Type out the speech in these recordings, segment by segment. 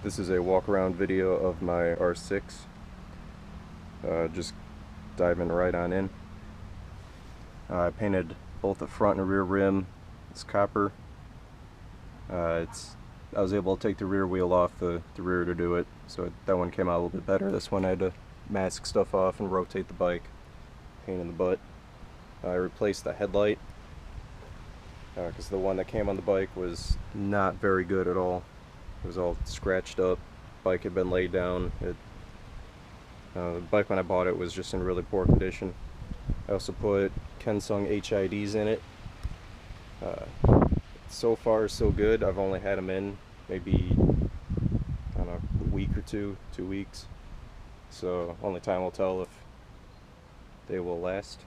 This is a walk around video of my R6. Just diving right on in. I painted both the front and rear rim. It's copper. I was able to take the rear wheel off the rear to do it, so that one came out a little bit better. This one I had to mask stuff off and rotate the bike. Pain in the butt. I replaced the headlight because the one that came on the bike was not very good at all. It was all scratched up. Bike had been laid down. The bike when I bought it was just in really poor condition. I also put Kensun HIDs in it. So far so good. I've only had them in maybe, I don't know, a week or 2 weeks. So only time will tell if they will last.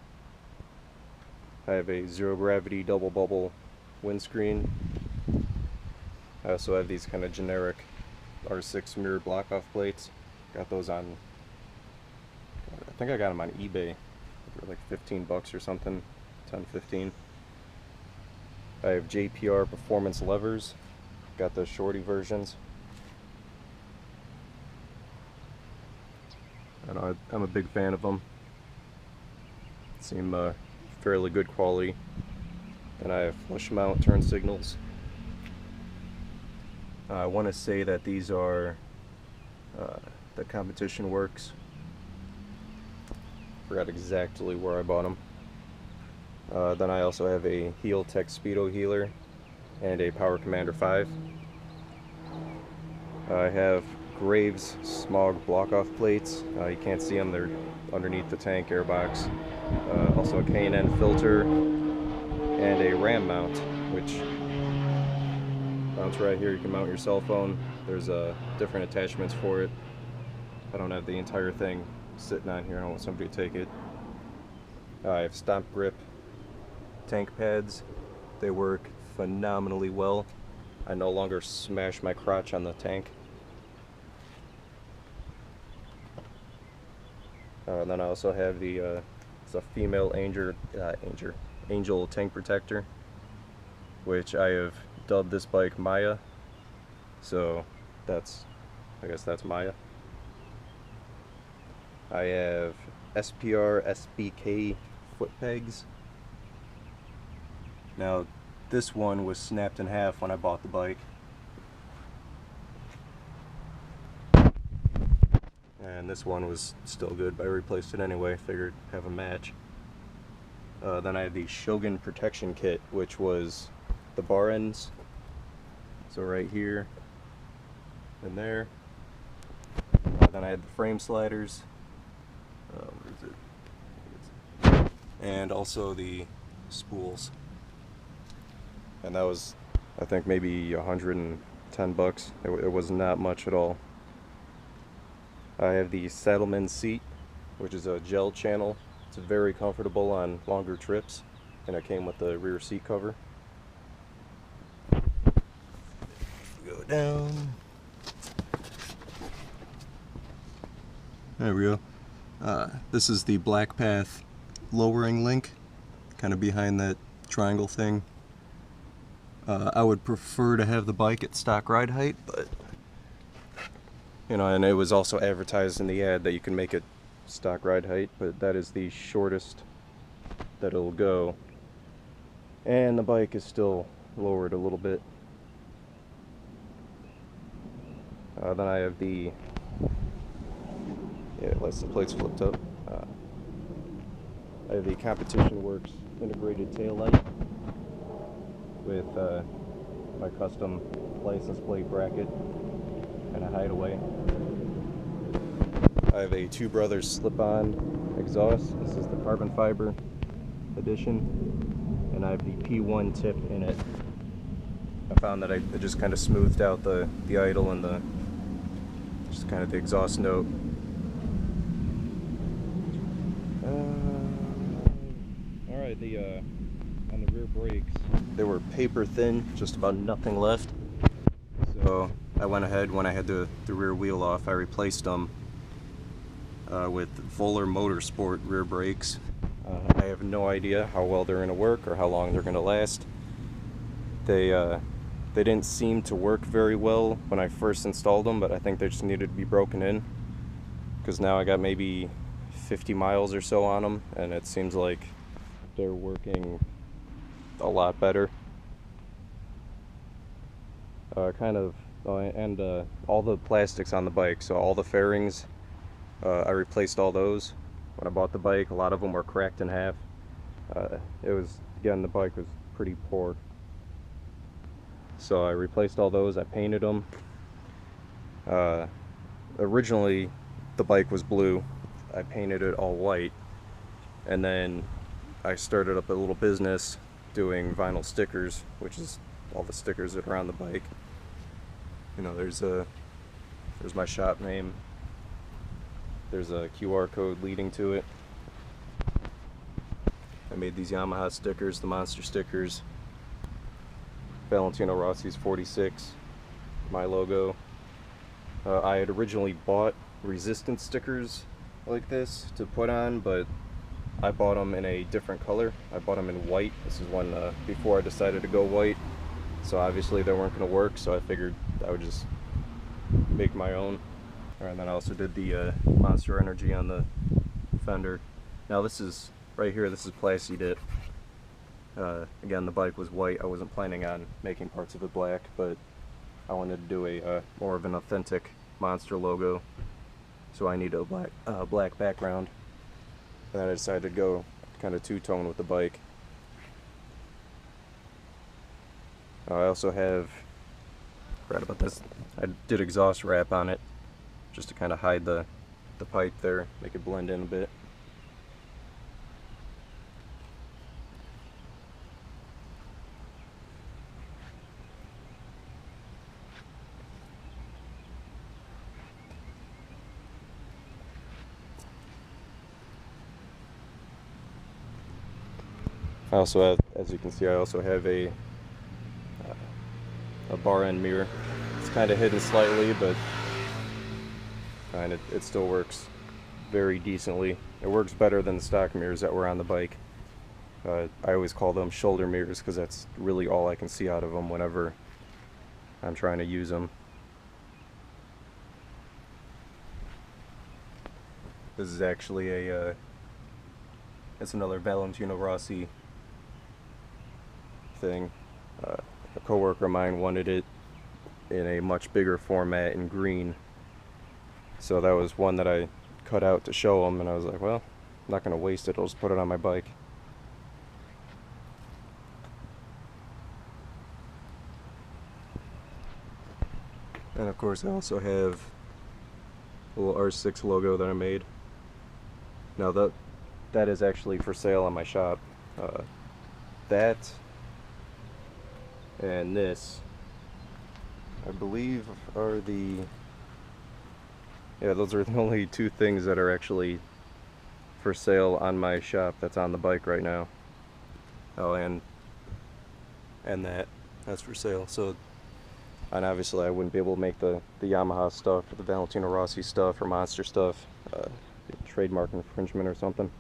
I have a zero gravity double bubble windscreen. I also have these kind of generic R6 mirror blockoff plates. Got those on, I think I got them on eBay. They were like 15 bucks or something, 10-15. I have JPR Performance levers. Got the shorty versions. And I'm a big fan of them. Seem fairly good quality. And I have flush mount turn signals. I want to say that these are the competition Werks. Forgot exactly where I bought them. Then I also have a Healtech speedo healer and a Power Commander 5. I have Graves smog blockoff plates. You can't see them, they're underneath the tank airbox. Also a K&N filter and a RAM mount, which mounts right here. You can mount your cell phone. There's different attachments for it. I don't have the entire thing sitting on here. I don't want somebody to take it. I have Stompgrip tank pads. They work phenomenally well. I no longer smash my crotch on the tank. Then I also have the it's a female angel tank protector, which I have dubbed this bike Maya. So I guess that's Maya. I have SPR SBK foot pegs. Now this one was snapped in half when I bought the bike, and this one was still good, but I replaced it anyway. Figured have a match. Then I had the Shogun protection kit, which was the bar ends, so right here and there. Then I had the frame sliders, where is it? And also the spools, and that was, I think, maybe 110 bucks. It was not much at all. I have the Saddlemen seat, which is a gel channel. It's very comfortable on longer trips, and it came with the rear seat cover. Go down. There we go. This is the Black Path lowering link, kind of behind that triangle thing. I would prefer to have the bike at stock ride height, but you know, and it was also advertised in the ad that you can make it stock ride height, but that is the shortest that it'll go. And the bike is still lowered a little bit. Then I have the, yeah, the plate's flipped up. I have the Competition Werks integrated taillight with my custom license plate bracket and a hideaway. I have a Two Brothers slip-on exhaust. This is the carbon fiber edition, and I have the P1 tip in it. I found that it just kind of smoothed out the idle and just kind of the exhaust note. Alright, on the rear brakes, they were paper thin, just about nothing left. So I went ahead, when I had the rear wheel off, I replaced them with Volar motorsport rear brakes. I have no idea how well they're going to work or how long they're going to last. They They didn't seem to work very well when I first installed them, but I think they just needed to be broken in, because now I got maybe 50 miles or so on them, and it seems like they're working a lot better. All the plastics on the bike, so all the fairings, I replaced all those when I bought the bike. A lot of them were cracked in half. The bike was pretty poor, so I replaced all those. I painted them. Originally the bike was blue. I painted it all white, and then I started up a little business doing vinyl stickers, which is all the stickers that are on the bike. You know, there's my shop name. There's a QR code leading to it. I made these Yamaha stickers, the monster stickers. Valentino Rossi's 46, my logo. I had originally bought resistance stickers like this to put on, but I bought them in a different color. I bought them in white. This is one before I decided to go white. So obviously they weren't going to work, so I figured I would just make my own. And then I also did the Monster Energy on the fender. Now this is, right here, this is Plasti Dip. Again, the bike was white. I wasn't planning on making parts of it black, but I wanted to do a more of an authentic Monster logo, so I needed a black background. And then I decided to go kind of two-tone with the bike. I also have, forgot about this, I did exhaust wrap on it just to kind of hide the pipe there, make it blend in a bit. I also have, as you can see, I also have a bar end mirror. It's kind of hidden slightly, but it still works very decently. It works better than the stock mirrors that were on the bike. I always call them shoulder mirrors because that's really all I can see out of them whenever I'm trying to use them. This is actually it's another Valentino Rossi thing. A coworker of mine wanted it in a much bigger format in green, so that was one that I cut out to show him, and I was like, well, I'm not going to waste it, I'll just put it on my bike. And of course I also have a little R6 logo that I made. Now that is actually for sale on my shop. That and this, I believe, are those are the only two things that are actually for sale on my shop that's on the bike right now. Oh, and that's for sale. So, and obviously I wouldn't be able to make the Yamaha stuff or the Valentino Rossi stuff or Monster stuff, trademark infringement or something.